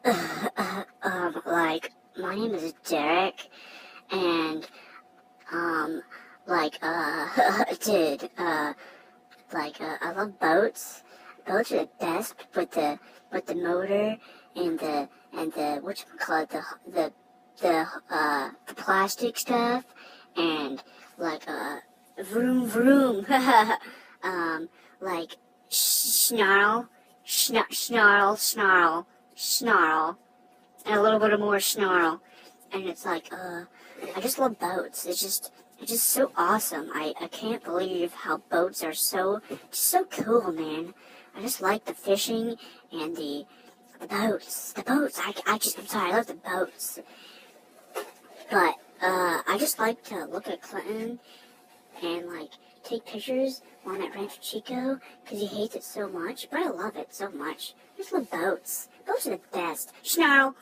Like, my name is Derek, and, um, like, dude, I love boats. Boats are the best with the motor and the, whatchamacallit, the plastic stuff, and, like, vroom vroom, like, snarl, snarl, and a little bit of more snarl, and it's like, I just love boats. It's just so awesome. I can't believe how boats are just so cool, man. I just like the fishing and the boats. The boats. I'm sorry, I love the boats. But, I just like to look at Clinton and, like, take pictures on at Rancho Chico because he hates it so much. But I love it so much. I just love boats. Boats are the best. Snarl.